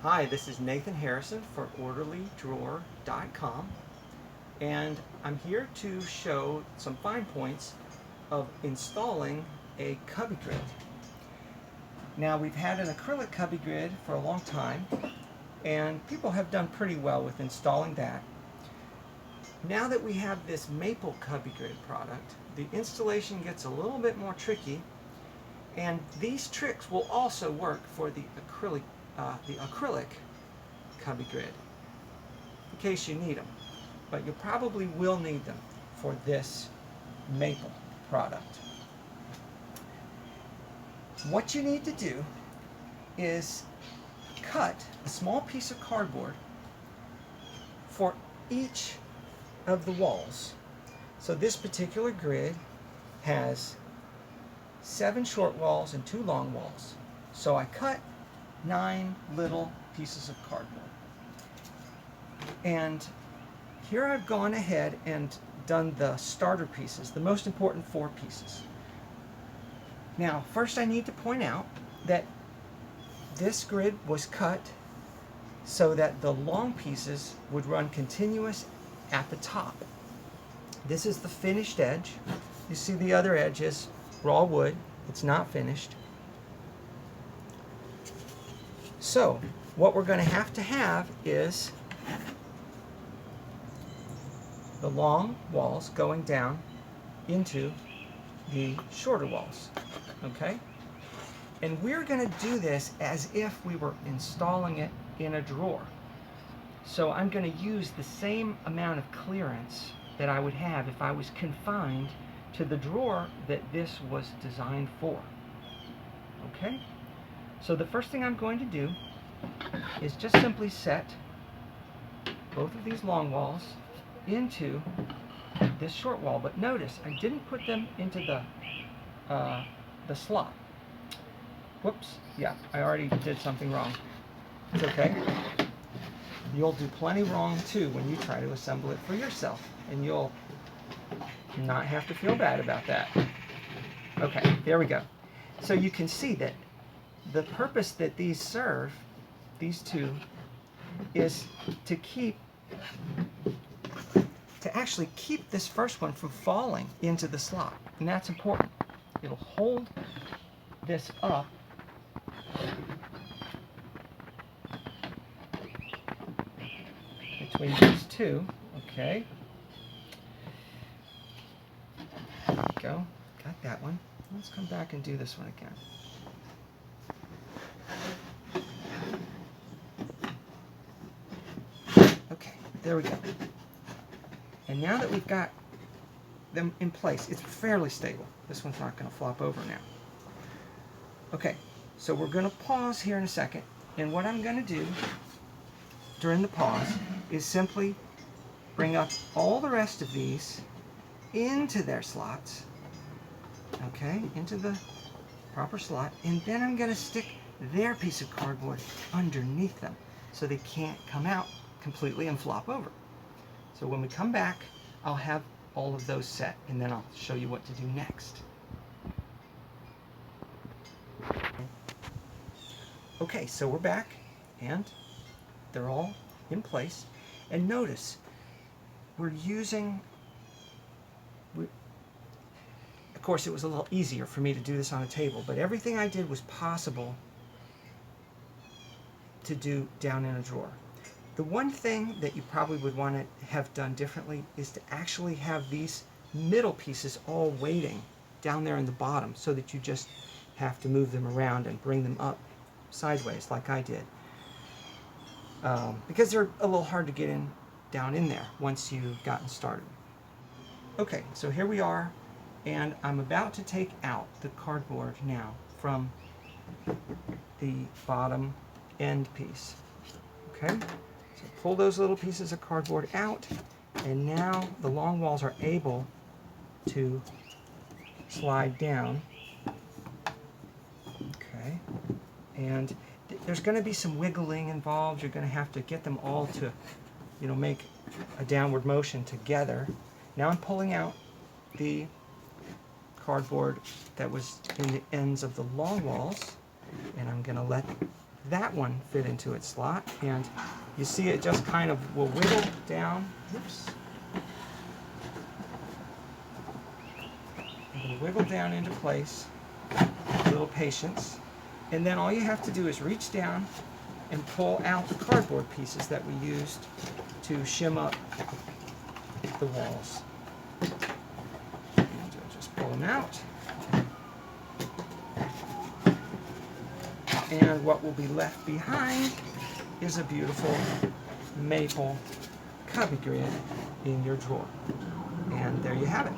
Hi, this is Nathan Harrison for OrderlyDrawer.com, and I'm here to show some fine points of installing a Cubby Grid. Now, we've had an acrylic Cubby Grid for a long time, and people have done pretty well with installing that. Now that we have this maple Cubby Grid product, the installation gets a little bit more tricky, and these tricks will also work for the acrylic Cubby Grid, in case you need them. But you probably will need them for this maple product. What you need to do is cut a small piece of cardboard for each of the walls. So this particular grid has 7 short walls and 2 long walls. So I cut 9 little pieces of cardboard. And here I've gone ahead and done the starter pieces, the most important 4 pieces. Now, first I need to point out that this grid was cut so that the long pieces would run continuous at the top. This is the finished edge. You see the other edge is raw wood. It's not finished. So what we're going to have is the long walls going down into the shorter walls. Okay? And we're going to do this as if we were installing it in a drawer. So I'm going to use the same amount of clearance that I would have if I was confined to the drawer that this was designed for. Okay? So the first thing I'm going to do is just simply set both of these long walls into this short wall. But notice I didn't put them into the slot. Whoops, yeah, I already did something wrong. It's okay. You'll do plenty wrong too when you try to assemble it for yourself, and you'll not have to feel bad about that. Okay, there we go. So you can see that the purpose that these serve, these two, is to actually keep this first one from falling into the slot, and that's important. It'll hold this up between these two. Okay. There we go. Got that one. Let's come back and do this one again. Okay, there we go. And now that we've got them in place, it's fairly stable. This one's not going to flop over now. Okay, so we're going to pause here in a second, and what I'm going to do during the pause is simply bring up all the rest of these into their slots, okay, into the proper slot, and then I'm going to stick their piece of cardboard underneath them so they can't come out completely and flop over. So when we come back, I'll have all of those set, and then I'll show you what to do next. Okay, so we're back, and they're all in place. And notice, we're using, of course it was a little easier for me to do this on a table, but everything I did was possible to do down in a drawer. The one thing that you probably would want to have done differently is to actually have these middle pieces all waiting down there in the bottom, so that you just have to move them around and bring them up sideways like I did. Because they're a little hard to get down in there once you've gotten started. Okay, so here we are, and I'm about to take out the cardboard now from the bottom end piece. Okay, so pull those little pieces of cardboard out, and now the long walls are able to slide down. Okay, and there's going to be some wiggling involved. You're going to have to get them all to, make a downward motion together. Now I'm pulling out the cardboard that was in the ends of the long walls, and I'm going to let that one fit into its slot, and you see it just kind of will wiggle down. Oops. It will wiggle down into place. A little patience. And then all you have to do is reach down and pull out the cardboard pieces that we used to shim up the walls. And you'll just pull them out. And what will be left behind is a beautiful maple Cubby Grid in your drawer. And there you have it.